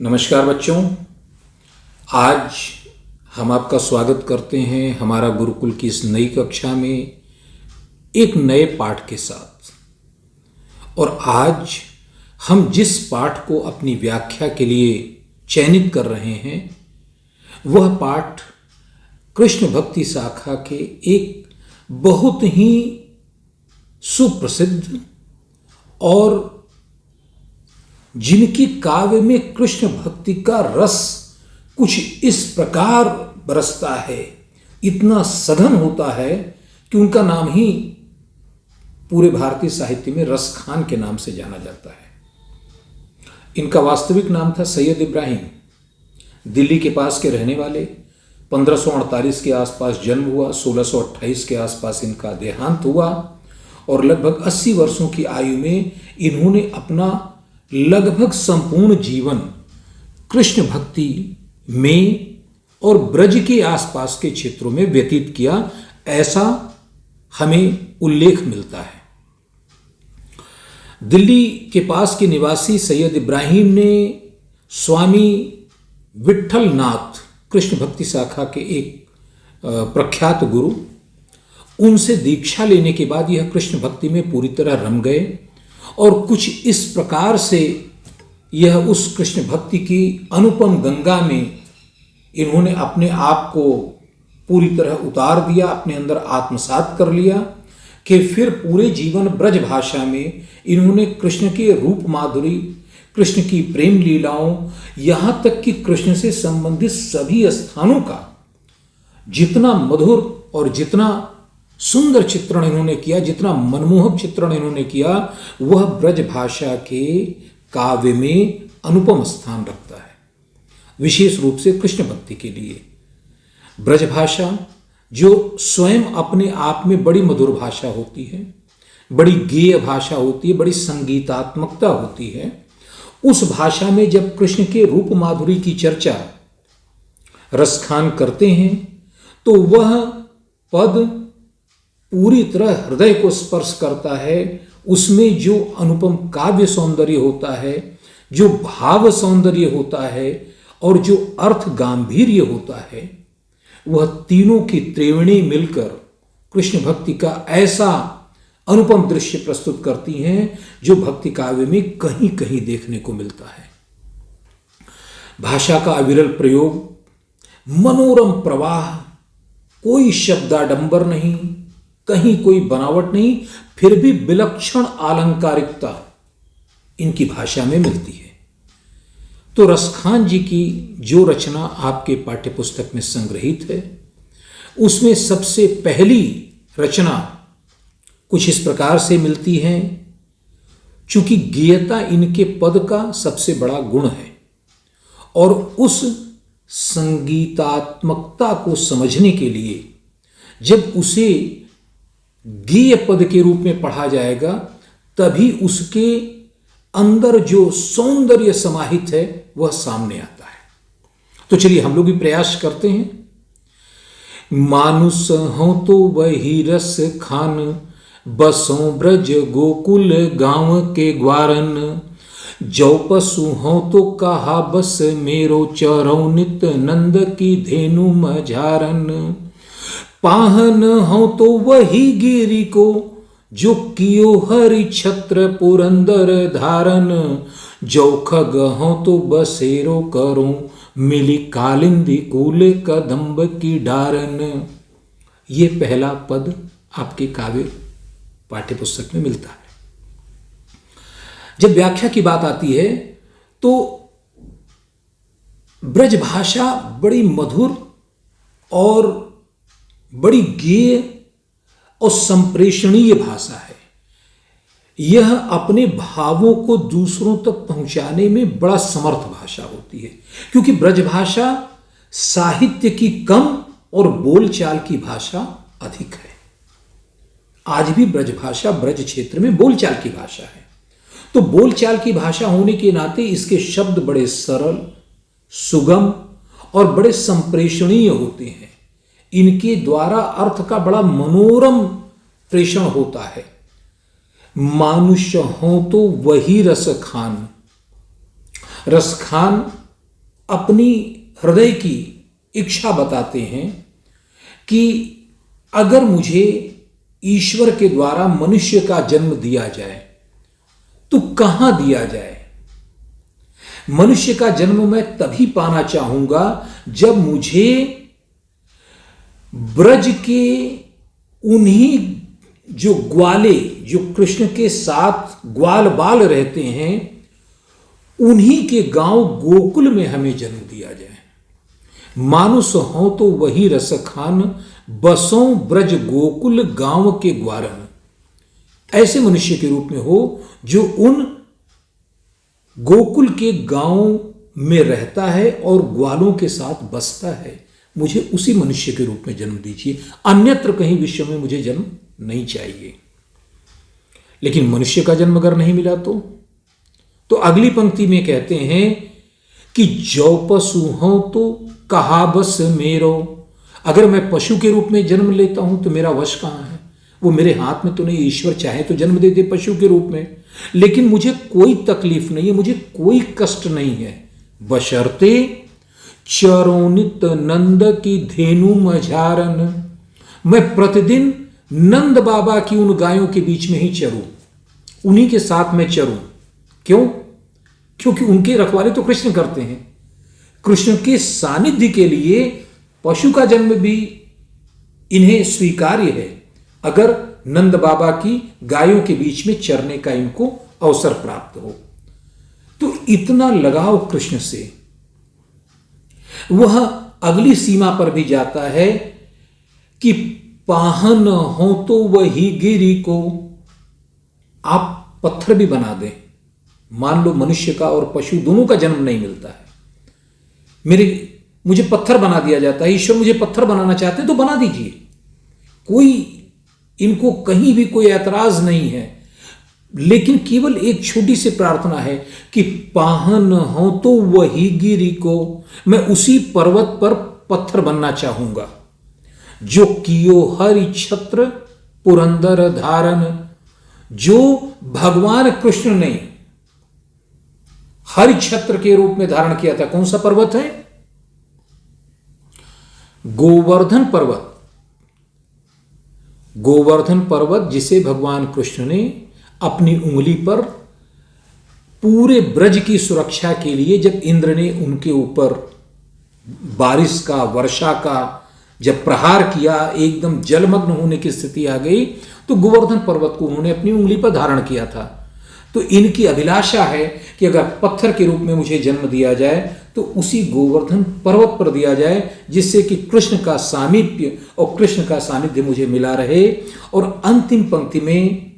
नमस्कार बच्चों। आज हम आपका स्वागत करते हैं हमारा गुरुकुल की इस नई कक्षा में एक नए पाठ के साथ। और आज हम जिस पाठ को अपनी व्याख्या के लिए चयनित कर रहे हैं वह पाठ कृष्ण भक्ति शाखा के एक बहुत ही सुप्रसिद्ध और जिनकी काव्य में कृष्ण भक्ति का रस कुछ इस प्रकार बरसता है, इतना सघन होता है कि उनका नाम ही पूरे भारतीय साहित्य में रस खान के नाम से जाना जाता है। इनका वास्तविक नाम था सैयद इब्राहिम। दिल्ली के पास के रहने वाले, 1548 के आसपास जन्म हुआ, 1628 के आसपास इनका देहांत हुआ और लगभग 80 वर्षों की आयु में इन्होंने अपना लगभग संपूर्ण जीवन कृष्ण भक्ति में और ब्रज के आसपास के क्षेत्रों में व्यतीत किया, ऐसा हमें उल्लेख मिलता है। दिल्ली के पास के निवासी सैयद इब्राहिम ने स्वामी विट्ठल नाथ, कृष्ण भक्ति शाखा के एक प्रख्यात गुरु, उनसे दीक्षा लेने के बाद यह कृष्ण भक्ति में पूरी तरह रम गए और कुछ इस प्रकार से यह उस कृष्ण भक्ति की अनुपम गंगा में इन्होंने अपने आप को पूरी तरह उतार दिया, अपने अंदर आत्मसात कर लिया कि फिर पूरे जीवन ब्रज भाषा में इन्होंने कृष्ण के रूप माधुरी, कृष्ण की प्रेम लीलाओं, यहाँ तक कि कृष्ण से संबंधित सभी स्थानों का जितना मधुर और जितना सुंदर चित्रण इन्होंने किया, जितना मनमोहक चित्रण इन्होंने किया, वह ब्रज भाषा के काव्य में अनुपम स्थान रखता है। विशेष रूप से कृष्ण भक्ति के लिए ब्रज भाषा, जो स्वयं अपने आप में बड़ी मधुर भाषा होती है, बड़ी गेय भाषा होती है, बड़ी संगीतात्मकता होती है, उस भाषा में जब कृष्ण के रूप माधुरी की चर्चा रसखान करते हैं तो वह पद पूरी तरह हृदय को स्पर्श करता है। उसमें जो अनुपम काव्य सौंदर्य होता है, जो भाव सौंदर्य होता है और जो अर्थ गांभीर्य होता है, वह तीनों की त्रिवेणी मिलकर कृष्ण भक्ति का ऐसा अनुपम दृश्य प्रस्तुत करती हैं जो भक्ति काव्य में कहीं कहीं देखने को मिलता है। भाषा का अविरल प्रयोग, मनोरम प्रवाह, कोई शब्दाडंबर नहीं, कहीं कोई बनावट नहीं, फिर भी विलक्षण आलंकारिकता इनकी भाषा में मिलती है। तो रसखान जी की जो रचना आपके पाठ्यपुस्तक में संग्रहित है, उसमें सबसे पहली रचना कुछ इस प्रकार से मिलती है। चूंकि गेयता इनके पद का सबसे बड़ा गुण है और उस संगीतात्मकता को समझने के लिए जब उसे गेय पद के रूप में पढ़ा जाएगा तभी उसके अंदर जो सौंदर्य समाहित है वह सामने आता है। तो चलिए हम लोग भी प्रयास करते हैं। मानुष हो तो वही रस खान, बसों ब्रज गोकुल गांव के ग्वारन, जो पशु हो तो कहा बस मेरो चरौ नित नंद की धेनु मझारन, पाहन हो तो वही गिरी को जो कियो हरि छत्र पुरंदर धारन, जो खग हो तो बसेरो करो मिली कालिंदी कूल कदम्ब की डारन। ये पहला पद आपके काव्य पाठ्यपुस्तक में मिलता है। जब व्याख्या की बात आती है तो ब्रज भाषा बड़ी मधुर और बड़ी गेय और संप्रेषणीय भाषा है। यह अपने भावों को दूसरों तक पहुंचाने में बड़ा समर्थ भाषा होती है, क्योंकि ब्रज भाषा साहित्य की कम और बोलचाल की भाषा अधिक है। आज भी ब्रज भाषा ब्रज क्षेत्र में बोलचाल की भाषा है। तो बोलचाल की भाषा होने के नाते इसके शब्द बड़े सरल, सुगम और बड़े संप्रेषणीय होते हैं। इनके द्वारा अर्थ का बड़ा मनोरम प्रेषण होता है। मानुष्य हो तो वही रस खान, रसखान अपनी हृदय की इच्छा बताते हैं कि अगर मुझे ईश्वर के द्वारा मनुष्य का जन्म दिया जाए तो कहां दिया जाए। मनुष्य का जन्म मैं तभी पाना चाहूंगा जब मुझे ब्रज के उन्हीं जो ग्वाले, जो कृष्ण के साथ ग्वाल बाल रहते हैं, उन्हीं के गांव गोकुल में हमें जन्म दिया जाए। मानुष हो तो वही रस खान, बसों ब्रज गोकुल गांव के ग्वारन। ऐसे मनुष्य के रूप में हो जो उन गोकुल के गांव में रहता है और ग्वालों के साथ बसता है। मुझे उसी मनुष्य के रूप में जन्म दीजिए, अन्यत्र कहीं विश्व में मुझे जन्म नहीं चाहिए। लेकिन मनुष्य का जन्म अगर नहीं मिला तो अगली पंक्ति में कहते हैं कि जो पशु हो तो कहा बस मेरो। अगर मैं पशु के रूप में जन्म लेता हूं तो मेरा वश कहां है? वो मेरे हाथ में तो नहीं। ईश्वर चाहे तो जन्म दे दे पशु के रूप में, लेकिन मुझे कोई तकलीफ नहीं है, मुझे कोई कष्ट नहीं है, बशर्ते चरोनित नंद की धेनु मझारन। मैं प्रतिदिन नंद बाबा की उन गायों के बीच में ही चरूं, उन्हीं के साथ मैं चरूं। क्यों? क्योंकि उनके रखवाले तो कृष्ण करते हैं। कृष्ण के सानिध्य के लिए पशु का जन्म भी इन्हें स्वीकार्य है, अगर नंद बाबा की गायों के बीच में चरने का इनको अवसर प्राप्त हो। तो इतना लगाव कृष्ण से, वह अगली सीमा पर भी जाता है कि पाहन हो तो वही गिरी को। आप पत्थर भी बना दें, मान लो मनुष्य का और पशु दोनों का जन्म नहीं मिलता है, मुझे पत्थर बना दिया जाता है। ईश्वर मुझे पत्थर बनाना चाहते तो बना दीजिए, कोई इनको कहीं भी कोई ऐतराज नहीं है। लेकिन केवल एक छोटी सी प्रार्थना है कि पाहन हो तो वही गिरी को। मैं उसी पर्वत पर पत्थर बनना चाहूंगा जो कियो हरि छत्र पुरंदर धारण। जो भगवान कृष्ण ने हरि छत्र के रूप में धारण किया था। कौन सा पर्वत है? गोवर्धन पर्वत। गोवर्धन पर्वत जिसे भगवान कृष्ण ने अपनी उंगली पर पूरे ब्रज की सुरक्षा के लिए, जब इंद्र ने उनके ऊपर बारिश का, वर्षा का जब प्रहार किया, एकदम जलमग्न होने की स्थिति आ गई, तो गोवर्धन पर्वत को उन्होंने अपनी उंगली पर धारण किया था। तो इनकी अभिलाषा है कि अगर पत्थर के रूप में मुझे जन्म दिया जाए तो उसी गोवर्धन पर्वत पर दिया जाए, जिससे कि कृष्ण का सामीप्य और कृष्ण का सानिध्य मुझे मिला रहे। और अंतिम पंक्ति में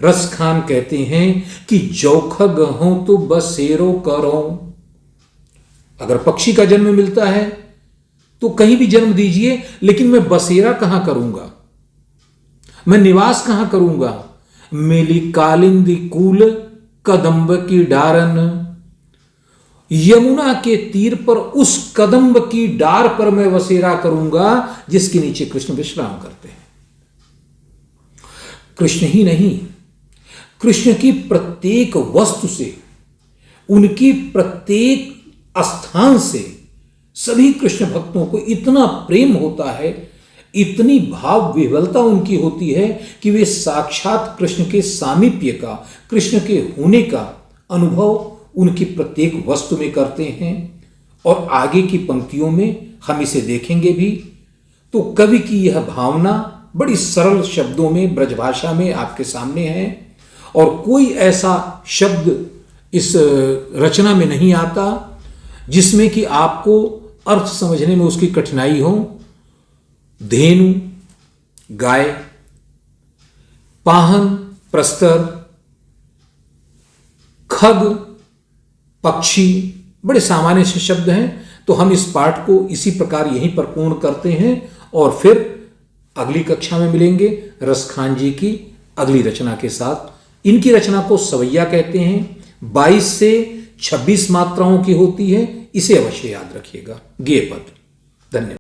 रस खान कहते हैं कि जौखग हो तो बसेरो करो। अगर पक्षी का जन्म मिलता है तो कहीं भी जन्म दीजिए, लेकिन मैं बसेरा कहां करूंगा? मैं निवास कहां करूंगा? मेली कालिंदी कूल कदम्ब की डारन। यमुना के तीर पर उस कदम्ब की डार पर मैं बसेरा करूंगा जिसके नीचे कृष्ण विश्राम करते हैं। कृष्ण ही नहीं, कृष्ण की प्रत्येक वस्तु से, उनकी प्रत्येक स्थान से सभी कृष्ण भक्तों को इतना प्रेम होता है, इतनी भाव विह्वलता उनकी होती है कि वे साक्षात कृष्ण के सामीप्य का, कृष्ण के होने का अनुभव उनकी प्रत्येक वस्तु में करते हैं। और आगे की पंक्तियों में हम इसे देखेंगे भी। तो कवि की यह भावना बड़ी सरल शब्दों में ब्रजभाषा में आपके सामने है, और कोई ऐसा शब्द इस रचना में नहीं आता जिसमें कि आपको अर्थ समझने में उसकी कठिनाई हो। धेनु गाय, पाहन प्रस्तर, खग पक्षी, बड़े सामान्य से शब्द हैं। तो हम इस पाठ को इसी प्रकार यहीं पर पूर्ण करते हैं और फिर अगली कक्षा में मिलेंगे रस खान जी की अगली रचना के साथ। इनकी रचना को सवैया कहते हैं, 22 से 26 मात्राओं की होती है, इसे अवश्य याद रखिएगा। गेय पद। धन्यवाद।